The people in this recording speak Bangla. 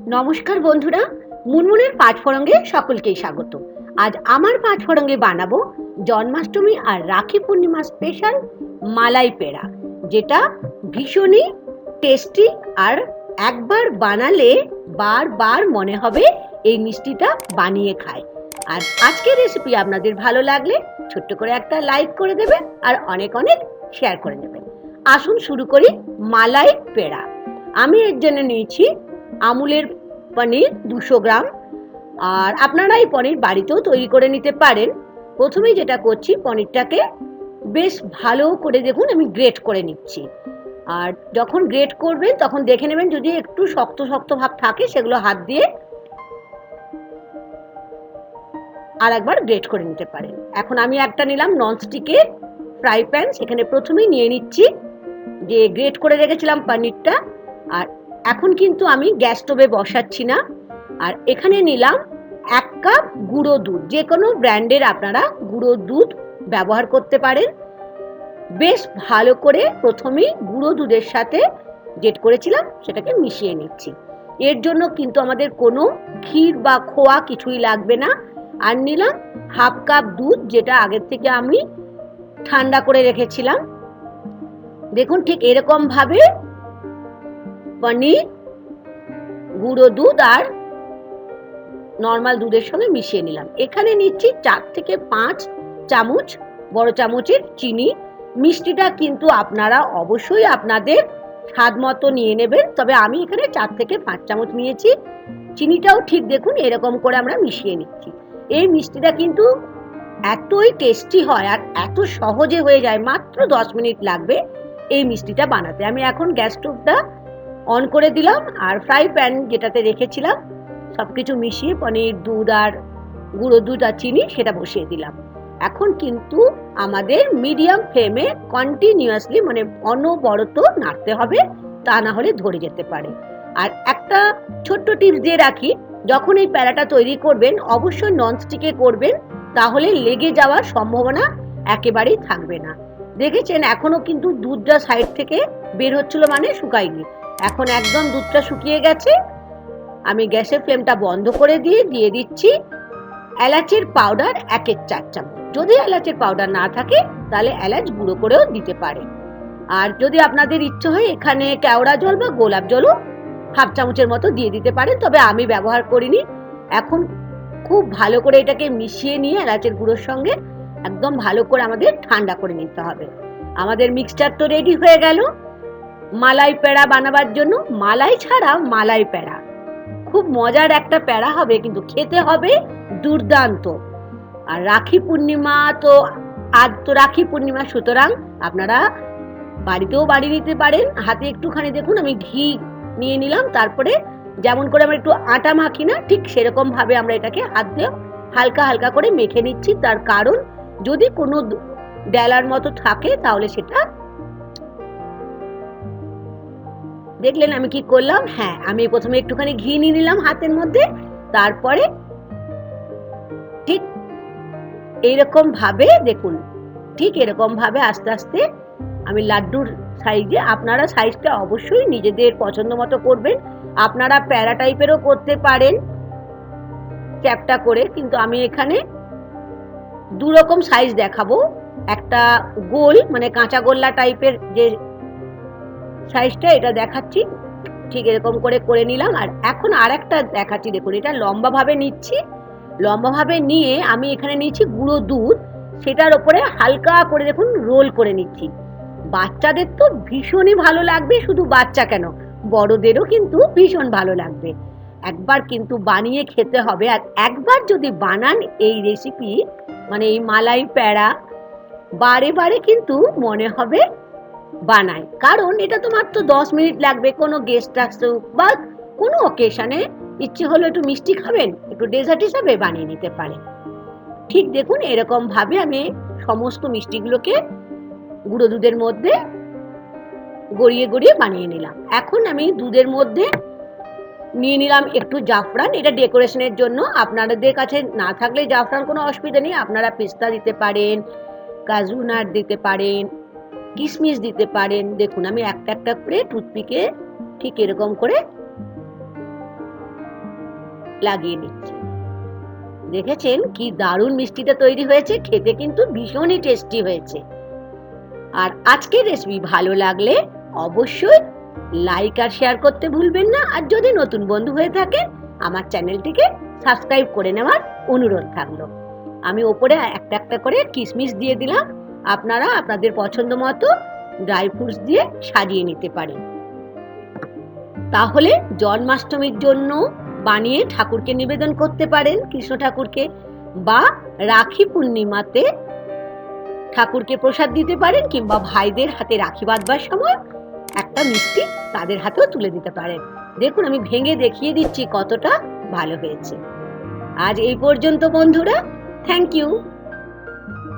নমস্কার বন্ধুরা, মুনমুনের পাঁচফোড়ঙ্গে সকলকেই স্বাগত। আজ আমার পাঁচফোড়ঙ্গে বানাবো জন্মাষ্টমী আর রাখি পূর্ণিমা স্পেশাল মালাই পেড়া, যেটা ভীষণই টেস্টি আর একবার বানালে বারবার মনে হবে এই মিষ্টিটা বানিয়ে খায়। আর আজকের রেসিপি আপনাদের ভালো লাগলে ছোট্ট করে একটা লাইক করে দেবেন আর অনেক অনেক শেয়ার করে দেবেন। আসুন শুরু করি মালাই পেড়া। আমি এর জন্য নিয়েছি আমুলের পনির 200 গ্রাম, আর আপনারা এই পনির বাড়িতেও তৈরি করে নিতে পারেন। প্রথমেই যেটা করছি, পনিরটাকে বেশ ভালো করে দেখুন আমি গ্রেট করে নিচ্ছি। আর যখন গ্রেট করবেন তখন দেখে নেবেন যদি একটু শক্ত শক্ত ভাব থাকে সেগুলো হাত দিয়ে আর একবার গ্রেট করে নিতে পারেন। এখন আমি একটা নিলাম ননস্টিকের ফ্রাই প্যান, সেখানে প্রথমেই নিয়ে নিচ্ছি যে গ্রেট করে রেখেছিলাম পনিরটা। আর এখন কিন্তু আমি গ্যাস স্টোভে বসাচ্ছি না। আর এখানে নিলাম 1 কাপ গুঁড়ো দুধ, যে কোনো ব্র্যান্ডের আপনারা গুঁড়ো দুধ ব্যবহার করতে পারেন। বেশ ভালো করে প্রথমেই গুঁড়ো দুধের সাথে যেটা করেছিলাম সেটাকে মিশিয়ে নিচ্ছি। এর জন্য কিন্তু আমাদের কোনো ক্ষীর বা খোয়া কিছুই লাগবে না। আর নিলাম 1/2 কাপ দুধ, যেটা আগের থেকে আমি ঠান্ডা করে রেখেছিলাম। দেখুন ঠিক এরকম ভাবে পনির, গুঁড়ো দুধ আর নর্মাল দুধের সঙ্গে মিশিয়ে নিলাম। এখানে নিচ্ছি 4 থেকে 5 চামচ বড় চামচের চিনি। মিষ্টিটা কিন্তু আপনারা অবশ্যই আপনাদের স্বাদ মতো নিয়ে নেবেন, তবে আমি এখানে 4 থেকে 5 চামচ নিয়েছি। চিনিটাও ঠিক দেখুন এরকম করে আমরা মিশিয়ে নিচ্ছি। এই মিষ্টিটা কিন্তু এতই টেস্টি হয় আর এত সহজে হয়ে যায়, মাত্র 10 মিনিট লাগবে এই মিষ্টিটা বানাতে। আমি এখন গ্যাস স্টোভটা অন করে দিলাম আর ফ্রাই প্যান যেটাতে রেখেছিলাম সবকিছু মিশিয়ে পনির, দুধ আর গুঁড়ো দুধ আর চিনি সেটা বসিয়ে দিলাম। এখন কিন্তু আমাদের মিডিয়াম ফ্লেমে কন্টিনিউয়াসলি মানে অনবরত নাড়তে হবে, তা না হলে ধরে যেতে পারে। আর একটা ছোট্ট টিপস দিয়ে রাখি, যখন এই প্যাড়াটা তৈরি করবেন অবশ্যই ননস্টিকে করবেন, তাহলে লেগে যাওয়ার সম্ভাবনা একেবারেই থাকবে না। দেখেছেন এখনো কিন্তু দুধটা সাইড থেকে বের হচ্ছিল, মানে শুকায়নি। এখন একদম দুধটা শুকিয়ে গেছে। আমি গ্যাসের ফ্লেমটা বন্ধ করে দিয়ে দিচ্ছি এলাচের পাউডার 1/4 চামচ। যদি এলাচের পাউডার না থাকে তাহলে এলাচ গুঁড়ো করেও দিতে পারে। আর যদি আপনাদের ইচ্ছে হয় এখানে কেওড়া জল বা গোলাপ জলও 1/2 চামচের মতো দিয়ে দিতে পারেন, তবে আমি ব্যবহার করিনি। এখন খুব ভালো করে এটাকে মিশিয়ে নিয়ে এলাচের গুঁড়োর সঙ্গে একদম ভালো করে আমাদের ঠান্ডা করে নিতে হবে। আমাদের মিক্সচার তো রেডি হয়ে গেল মালাই পেড়া বানাবার জন্য। মালাই ছাড়া মালাই পেড়া খুব মজার একটা পেড়া হবে, কিন্তু খেতে হবে দুর্দান্ত। আর রাখি পূর্ণিমা তো আজ তো রাখি পূর্ণিমা, সুতরাং আপনারা বাড়িতেও বানিয়ে নিতে পারেন। হাতে একটুখানি দেখুন আমি ঘি নিয়ে নিলাম, তারপরে যেমন করে আমরা একটু আটা মাখি না, ঠিক সেরকম ভাবে আমরা এটাকে হাত দিয়ে হালকা হালকা করে মেখে নিচ্ছি। তার কারণ যদি কোনো ডেলার মতো থাকে তাহলে সেটা দেখলেন আমি কি করলাম। হ্যাঁ, আমি প্রথমে একটুখানি ঘি নিয়ে নিলাম হাতের মধ্যে, তারপরে ঠিক এইরকম ভাবে দেখুন, ঠিক এরকম ভাবে আস্তে আস্তে আমি লাড্ডুর সাইজে, আপনারা সাইজটা অবশ্যই নিজেদের পছন্দ মতো করবেন। আপনারা প্যারা টাইপেরও করতে পারেন চ্যাপটা করে, কিন্তু আমি এখানে 2 রকম সাইজ দেখাবো। একটা গোল মানে কাঁচা গোল্লা টাইপের যে সাইজটা, এটা দেখাচ্ছি, ঠিক এরকম করে করে নিলাম। আর এখন আরেকটা দেখাচ্ছি, দেখুন এটা লম্বা ভাবে নিচ্ছি। লম্বা ভাবে নিয়ে আমি এখানে নিচ্ছি গুঁড়ো দুধ, সেটার উপরে হালকা করে দেখুন রোল করে নিচ্ছি। বাচ্চাদের তো ভীষণই ভালো লাগবে, শুধু বাচ্চা কেন বড়দেরও কিন্তু ভীষণ ভালো লাগবে। একবার কিন্তু বানিয়ে খেতে হবে। আর একবার যদি বানান এই রেসিপি মানে এই মালাই পেড়া, বারে বারে কিন্তু মনে হবে বানাই, কারণ এটা তো মাত্র 10 মিনিট লাগবে। কোনো গেস্ট আসুক বা কোনো অকেশনে ইচ্ছে হলো একটু মিষ্টি খাবেন, একটু ডেজার্ট হিসাবে বানিয়ে নিতে পারেন। ঠিক দেখুন এরকম ভাবে আমি সমস্ত মিষ্টিগুলোকে গুঁড়ো দুধের মধ্যে গড়িয়ে গড়িয়ে বানিয়ে নিলাম। এখন আমি দুধের মধ্যে নিয়ে নিলাম একটু জাফরান, এটা ডেকোরেশনের জন্য। আপনাদের কাছে না থাকলে জাফরান কোনো অসুবিধা নেই, আপনারা পিস্তা দিতে পারেন, কাজু নাট দিতে পারেন, কিশমিশ দিতে পারেন। দেখুন আমি একটা একটা করে টুথপিকে ঠিক এরকম করে লাগিয়ে নিচ্ছি। দেখেছেন কি দারুণ মিষ্টিটা তৈরি হয়েছে, খেতে কিন্তু ভীষণই টেস্টি হয়েছে। আর আজকের রেসিপি ভালো লাগলে অবশ্যই লাইক আর শেয়ার করতে ভুলবেন না। আর যদি নতুন বন্ধু হয়ে থাকেন আমার চ্যানেলটিকে সাবস্ক্রাইব করে নেওয়ার অনুরোধ থাকলো। আমি ওপরে একটা একটা করে কিশমিশ দিয়ে দিলাম, আপনারা আপনাদের পছন্দ মতো ড্রাই ফ্রুটস দিয়ে সাজিয়ে নিতে পারেন। তাহলে জন্মাষ্টমীর জন্য বানিয়ে ঠাকুরকে নিবেদন করতে পারেন, কৃষ্ণ ঠাকুরকে, বা রাখি পূর্ণিমাতে ঠাকুরকে প্রসাদ দিতে পারেন, কিংবা ভাইদের হাতে রাখি বাঁধবার সময় একটা মিষ্টি তাদের হাতেও তুলে দিতে পারেন। দেখুন আমি ভেঙে দেখিয়ে দিচ্ছি কতটা ভালো হয়েছে। আজ এই পর্যন্ত বন্ধুরা, থ্যাংক ইউ।